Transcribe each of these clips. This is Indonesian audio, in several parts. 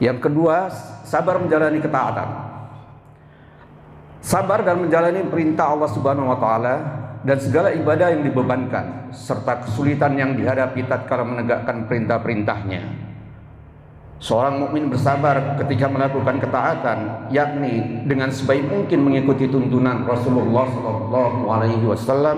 Yang kedua, sabar menjalani ketaatan. Sabar dan menjalani perintah Allah Subhanahu wa taala dan segala ibadah yang dibebankan serta kesulitan yang dihadapi tatkala menegakkan perintah-perintahnya. Seorang mukmin bersabar ketika melakukan ketaatan, yakni dengan sebaik mungkin mengikuti tuntunan Rasulullah SAW,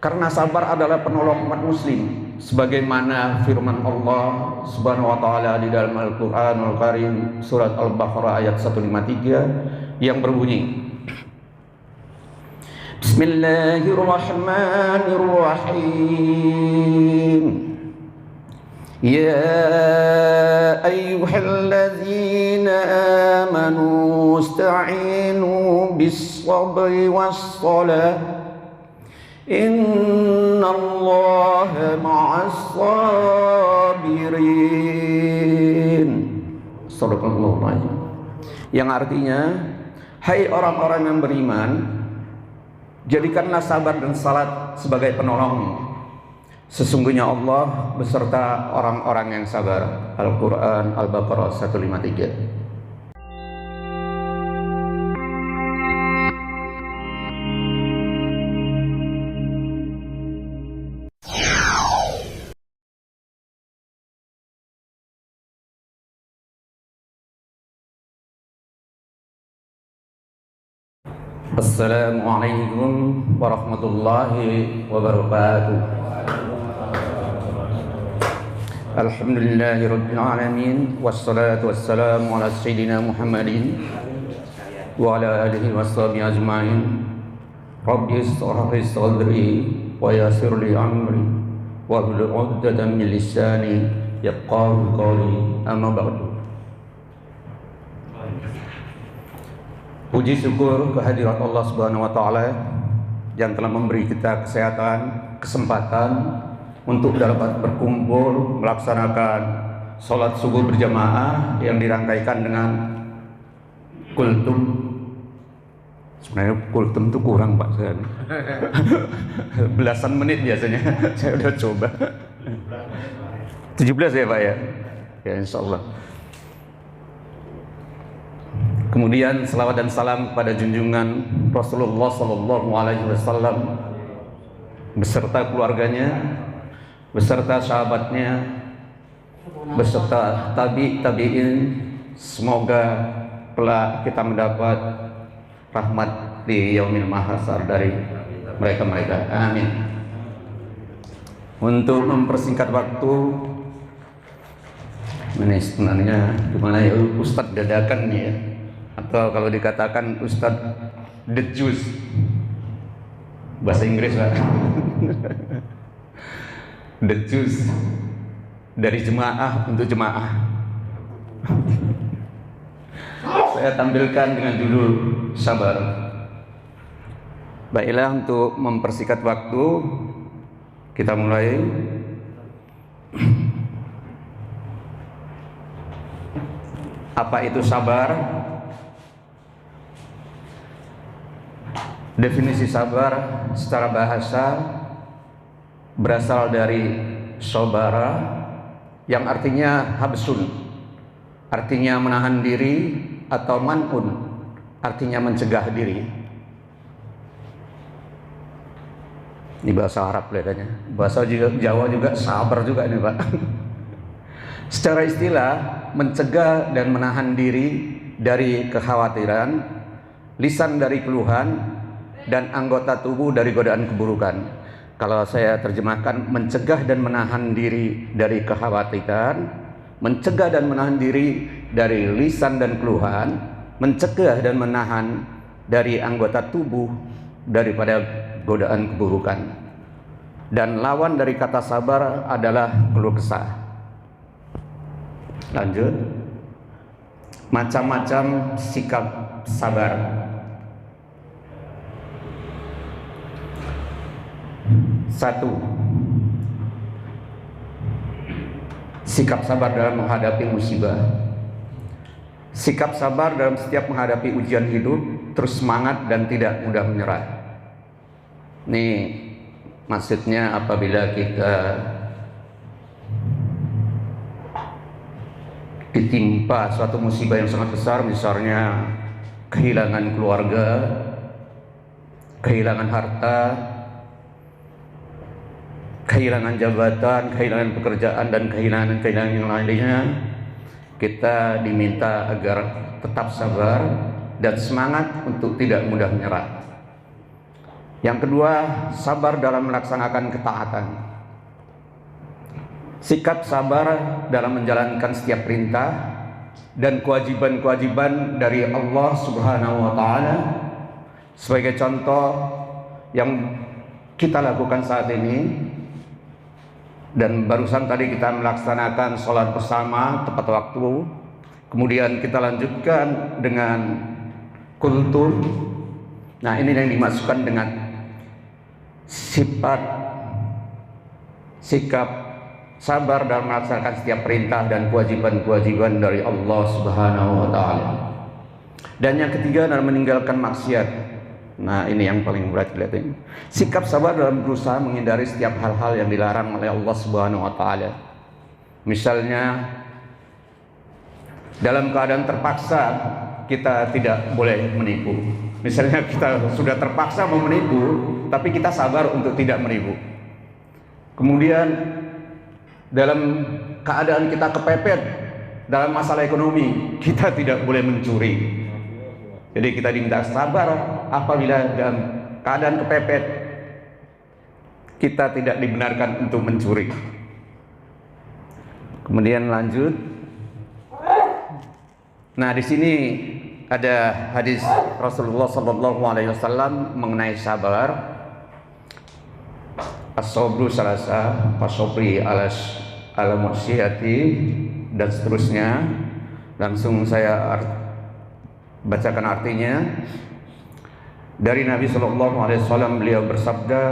karena sabar adalah penolong umat muslim, sebagaimana firman Allah Subhanahu wa taala di dalam Al-Qur'anul Karim surat Al-Baqarah ayat 153 yang berbunyi, Bismillahirrahmanirrahim. Ya ayyuhalladzina amanu ista'inu bis-sabri was-salah innallaha ma'as-sabirin. Shadaqallahu alazim. Yang artinya, hai orang-orang yang beriman, jadikanlah sabar dan salat sebagai penolong. Sesungguhnya Allah beserta orang-orang yang sabar. Al-Quran Al-Baqarah 153. Assalamualaikum warahmatullahi wabarakatuh. Alhamdulillahirabbil alamin, wassalatu wassalamu ala sayyidina Muhammadin wa ala alihi washabihi ajmain. Rabbi ishrah li sadri wa yassir li amri wahlul 'uqdatam min lisani yafqahu qawli. Amma ba'du. Puji syukur kehadirat Allah Subhanahu wa taala yang telah memberi kita kesehatan, kesempatan untuk dapat berkumpul melaksanakan sholat subuh berjamaah yang dirangkaikan dengan kultum. Sebenarnya kultum itu kurang Pak, saya belasan menit biasanya. Saya udah coba 17 ya Pak ya. Ya insya Allah. Kemudian selawat dan salam kepada junjungan Rasulullah SAW beserta keluarganya, beserta sahabatnya, beserta tabi'in. Semoga kelak kita mendapat rahmat di yaumil mahsyar dari mereka-mereka. Amin. Untuk mempersingkat waktu, ini sebenarnya gimana ya, Ustadz dadakan nih ya, atau kalau dikatakan Ustadz the juice, bahasa Inggris Pak. The juice dari jemaah untuk jemaah. Saya tampilkan dengan judul sabar. Baiklah, untuk mempersingkat waktu, kita mulai. Apa itu sabar? Definisi sabar secara bahasa berasal dari sobara, yang artinya habsun, artinya menahan diri, atau man'un, artinya mencegah diri. Ini bahasa Arab kelihatannya. Bahasa Jawa juga sabar juga ini Pak. Secara istilah, mencegah dan menahan diri dari kekhawatiran, lisan dari keluhan, dan anggota tubuh dari godaan keburukan. Kalau saya terjemahkan, mencegah dan menahan diri dari kekhawatiran, mencegah dan menahan diri dari lisan dan keluhan, mencegah dan menahan dari anggota tubuh daripada godaan keburukan. Dan lawan dari kata sabar adalah keluh kesah. Lanjut. Macam-macam sikap sabar. Satu, sikap sabar dalam menghadapi musibah. Sikap sabar dalam setiap menghadapi ujian hidup, terus semangat dan tidak mudah menyerah. Ini maksudnya apabila kita ditimpa suatu musibah yang sangat besar, misalnya kehilangan keluarga, kehilangan harta, kehilangan jabatan, kehilangan pekerjaan, dan kehilangan yang lainnya, kita diminta agar tetap sabar dan semangat untuk tidak mudah menyerah. Yang kedua, sabar dalam melaksanakan ketaatan. Sikap sabar dalam menjalankan setiap perintah dan kewajiban-kewajiban dari Allah Subhanahu wa Ta'ala. Sebagai contoh yang kita lakukan saat ini, dan barusan tadi kita melaksanakan sholat bersama tepat waktu, kemudian kita lanjutkan dengan kultur. Nah, ini yang dimasukkan dengan sikap sabar dalam melaksanakan setiap perintah dan kewajiban-kewajiban dari Allah Subhanahu wa Ta'ala. Dan yang ketiga adalah meninggalkan maksiat. Nah, ini yang paling berat kelihatan. Sikap sabar dalam berusaha menghindari setiap hal-hal yang dilarang oleh Allah Subhanahu wa Ta'ala. Misalnya dalam keadaan terpaksa kita tidak boleh menipu. Misalnya kita sudah terpaksa mau menipu, tapi kita sabar untuk tidak menipu. Kemudian dalam keadaan kita kepepet dalam masalah ekonomi, kita tidak boleh mencuri. Jadi kita diminta sabar apabila dalam keadaan kepepet kita tidak dibenarkan untuk mencuri. Kemudian lanjut. Nah, di sini ada hadis Rasulullah SAW mengenai sabar. As-sabru salasa fasobri ala masyiyati, dan seterusnya. Langsung saya bacakan artinya. Dari Nabi SAW, beliau bersabda,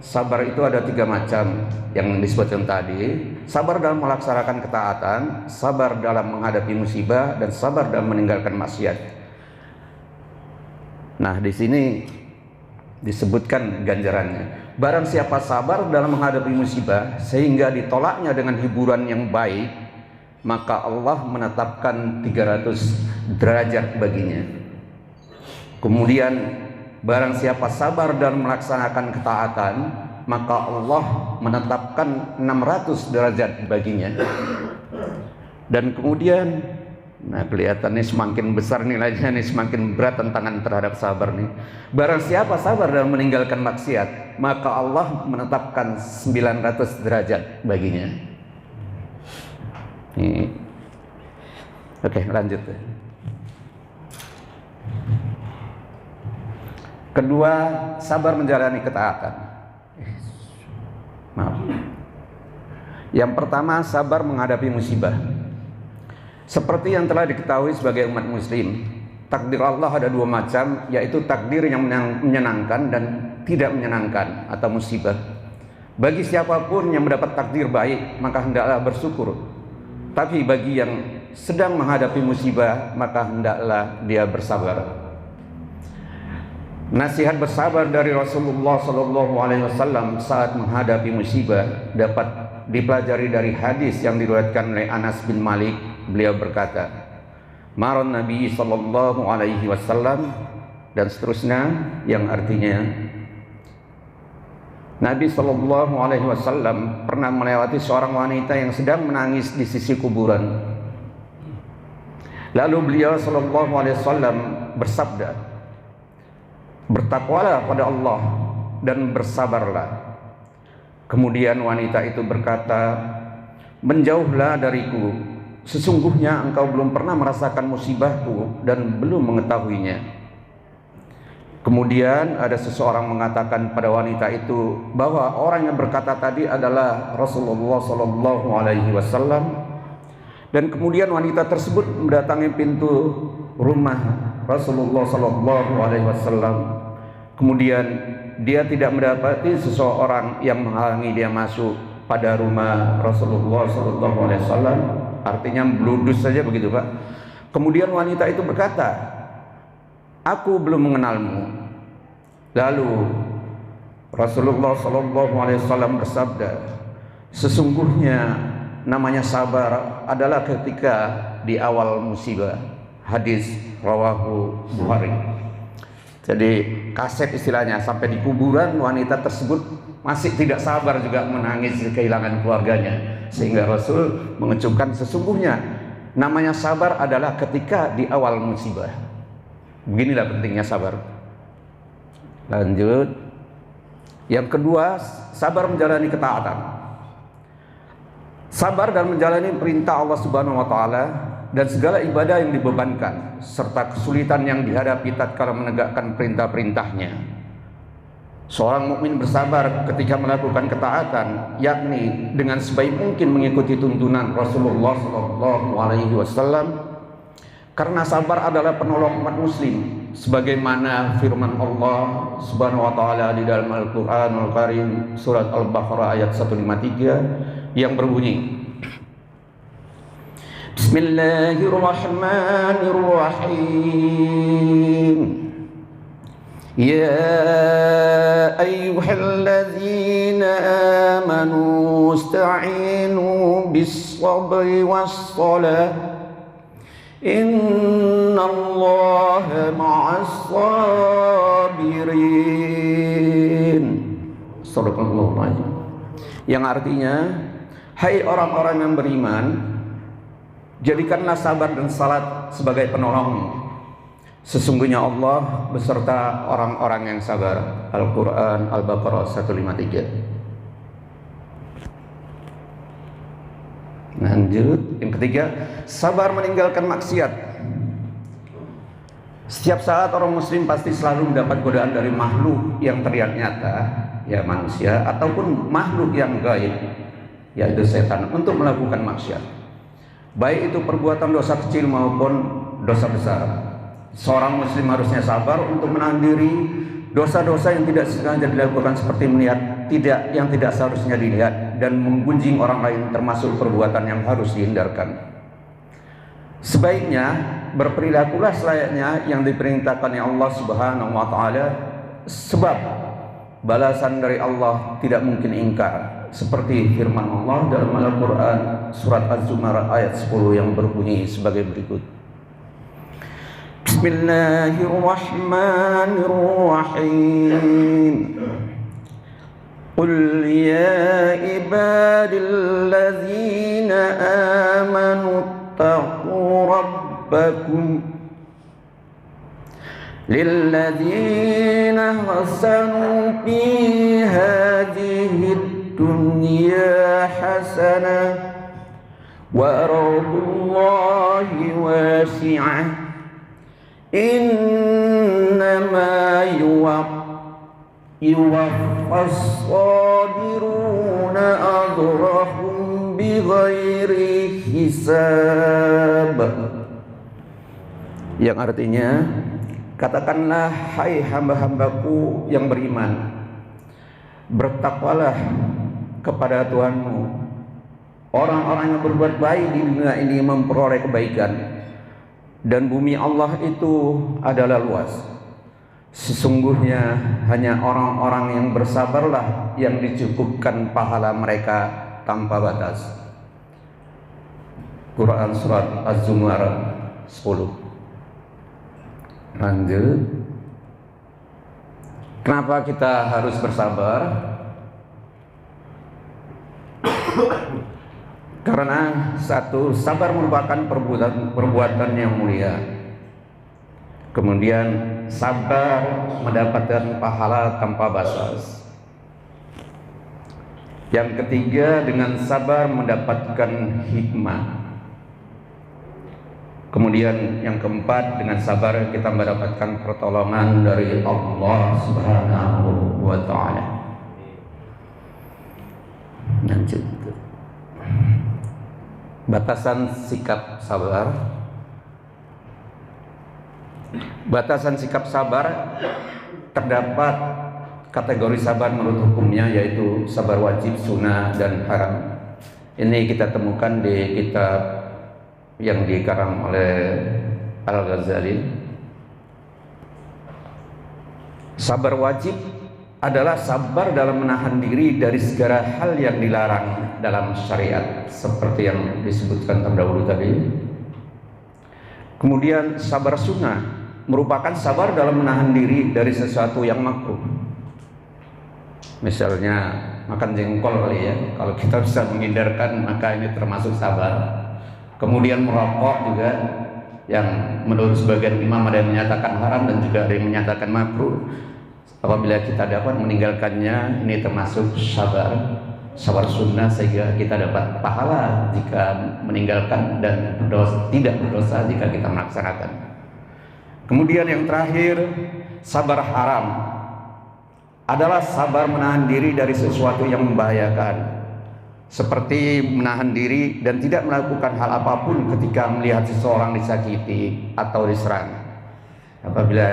sabar itu ada 3 macam yang disebutkan tadi. Sabar dalam melaksanakan ketaatan, sabar dalam menghadapi musibah, dan sabar dalam meninggalkan maksiat. Nah, di sini disebutkan ganjarannya. Barang siapa sabar dalam menghadapi musibah sehingga ditolaknya dengan hiburan yang baik, maka Allah menetapkan 300 derajat baginya. Kemudian barang siapa sabar dalam melaksanakan ketaatan, maka Allah menetapkan 600 derajat baginya. Dan kemudian, nah kelihatannya semakin besar nilainya nih, semakin berat tantangan terhadap sabar nih. Barang siapa sabar dalam meninggalkan maksiat, maka Allah menetapkan 900 derajat baginya. Oke, lanjut. Kedua, sabar menjalani ketaatan. Maaf. Yang pertama, sabar menghadapi musibah. Seperti yang telah diketahui sebagai umat muslim, takdir Allah ada 2 macam, yaitu takdir yang menyenangkan dan tidak menyenangkan atau musibah. Bagi siapapun yang mendapat takdir baik, maka hendaklah bersyukur. Tapi bagi yang sedang menghadapi musibah, maka hendaklah dia bersabar. Nasihat bersabar dari Rasulullah SAW saat menghadapi musibah dapat dipelajari dari hadis yang diriwayatkan oleh Anas bin Malik. Beliau berkata, Maron Nabi SAW, dan seterusnya, yang artinya Nabi SAW pernah melewati seorang wanita yang sedang menangis di sisi kuburan. Lalu beliau SAW bersabda, bertakwalah pada Allah dan bersabarlah. Kemudian wanita itu berkata, menjauhlah dariku, sesungguhnya engkau belum pernah merasakan musibahku dan belum mengetahuinya. Kemudian ada seseorang mengatakan pada wanita itu bahwa orang yang berkata tadi adalah Rasulullah SAW. Dan kemudian wanita tersebut mendatangi pintu rumah Rasulullah SAW. Kemudian dia tidak mendapati seseorang yang menghalangi dia masuk pada rumah Rasulullah SAW. Artinya bludus saja begitu, Pak. Kemudian wanita itu berkata, aku belum mengenalmu. Lalu Rasulullah SAW bersabda, sesungguhnya namanya sabar adalah ketika di awal musibah. Hadis rawahu Bukhari. Jadi kaset istilahnya, sampai di kuburan wanita tersebut masih tidak sabar juga menangis kehilangan keluarganya, sehingga Rasul mengucapkan sesungguhnya namanya sabar adalah ketika di awal musibah. Beginilah pentingnya sabar. Lanjut. Yang kedua, sabar menjalani ketaatan. Sabar dan menjalani perintah Allah Subhanahu wa taala dan segala ibadah yang dibebankan serta kesulitan yang dihadapi tatkala menegakkan perintah-perintahnya. Seorang mukmin bersabar ketika melakukan ketaatan, yakni dengan sebaik mungkin mengikuti tuntunan Rasulullah SAW, karena sabar adalah penolong umat muslim, sebagaimana firman Allah Subhanahu wa taala di dalam Al-Qur'anul Karim surat Al-Baqarah ayat 153 yang berbunyi, Bismillahirrahmanirrahim. Ya ayyuhalladzina amanu ista'inu bis-sabri was-salah innallaha ma'as-sabirin. Shadaqallahu alazim. Yang artinya, hai orang-orang yang beriman, jadikanlah sabar dan salat sebagai penolong. Sesungguhnya Allah beserta orang-orang yang sabar. Al-Quran Al-Baqarah 153. Lanjut. Yang ketiga, sabar meninggalkan maksiat. Setiap saat orang muslim pasti selalu mendapat godaan dari makhluk yang terlihat nyata, ya manusia, ataupun makhluk yang gaib, yaitu setan, untuk melakukan maksiat. Baik itu perbuatan dosa kecil maupun dosa besar. Seorang muslim harusnya sabar untuk menahan diri dosa-dosa yang tidak sengaja dilakukan, seperti melihat yang tidak seharusnya dilihat dan menggunjing orang lain, termasuk perbuatan yang harus dihindarkan. Sebaiknya berperilakulah selayaknya yang diperintahkan oleh Allah Subhanahu wa taala, sebab balasan dari Allah tidak mungkin ingkar, seperti firman Allah dalam Al-Quran surat Az-Zumar ayat 10 yang berbunyi sebagai berikut. Bismillahirrahmanirrahim. Qul ya ibadilladzina amanu taqu rabbakum lilladzina hasanu fi hadhihi dunya hasanah wa ardullahi wasi'ah innama yuwaffas sabiruna ajrahum bighairi hisab. Yang artinya, katakanlah hai hamba-hambaku yang beriman, bertakwalah kepada Tuhanmu. Orang-orang yang berbuat baik di dunia ini memperoleh kebaikan, dan bumi Allah itu adalah luas. Sesungguhnya hanya orang-orang yang bersabarlah yang dicukupkan pahala mereka tanpa batas. Quran surat Az-Zumar 10. Lanjut. Kenapa kita harus bersabar? Karena satu, sabar merupakan perbuatan yang mulia. Kemudian sabar mendapatkan pahala tanpa batas. Yang ketiga, dengan sabar mendapatkan hikmah. Kemudian yang keempat, dengan sabar kita mendapatkan pertolongan dari Allah Subhanahu wa taala. Lanjut. Batasan sikap sabar. Batasan sikap sabar terdapat kategori sabar menurut hukumnya, yaitu sabar wajib, sunnah, dan haram. Ini kita temukan di kitab yang dikarang oleh Al-Ghazali. Sabar wajib adalah sabar dalam menahan diri dari segala hal yang dilarang dalam syariat, seperti yang disebutkan terdahulu tadi. Kemudian sabar sunnah merupakan sabar dalam menahan diri dari sesuatu yang makruh. Misalnya makan jengkol kali ya, kalau kita bisa menghindarkan maka ini termasuk sabar. Kemudian merokok juga, yang menurut sebagian imam ada yang menyatakan haram dan juga ada yang menyatakan makruh. Apabila kita dapat meninggalkannya, ini termasuk sabar sunnah, sehingga kita dapat pahala jika meninggalkan dan tidak berdosa jika kita melaksanakan. Kemudian yang terakhir, sabar haram adalah sabar menahan diri dari sesuatu yang membahayakan, seperti menahan diri dan tidak melakukan hal apapun ketika melihat seseorang disakiti atau diserang. Apabila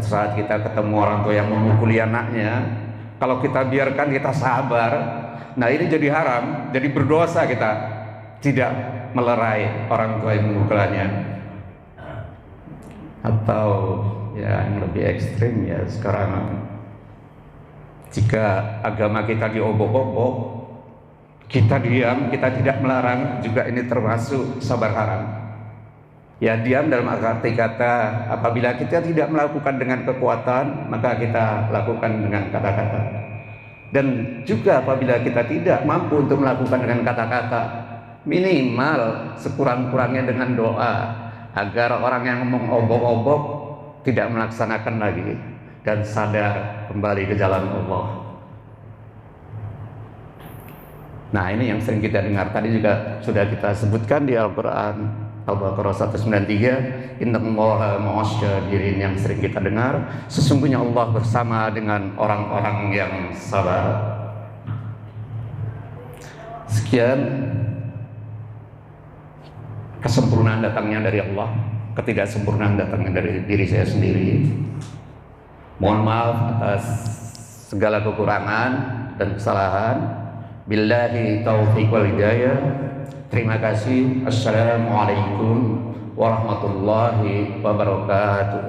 saat kita ketemu orang tua yang memukuli anaknya, kalau kita biarkan, kita sabar, nah ini jadi haram, jadi berdosa kita tidak melerai orang tua yang memukulannya. Atau ya yang lebih ekstrim ya sekarang, jika agama kita diobok-obok, kita diam, kita tidak melarang, juga ini termasuk sabar haram. Ya, diam dalam arti kata, apabila kita tidak melakukan dengan kekuatan, maka kita lakukan dengan kata-kata. Dan juga apabila kita tidak mampu untuk melakukan dengan kata-kata, minimal sekurang-kurangnya dengan doa, agar orang yang ngomong obok-obok tidak melaksanakan lagi dan sadar kembali ke jalan Allah. Nah, ini yang sering kita dengar, tadi juga sudah kita sebutkan di Al-Quran Al-Baqarah 193, innallaha ma'asyabirin, yang sering kita dengar, sesungguhnya Allah bersama dengan orang-orang yang sabar. Sekian kesempurnaan datangnya dari Allah, ketidaksempurnaan datangnya dari diri saya sendiri. Mohon maaf atas segala kekurangan dan kesalahan. Billahi taufiq wal hidayah. Terima kasih. Assalamualaikum warahmatullahi wabarakatuh.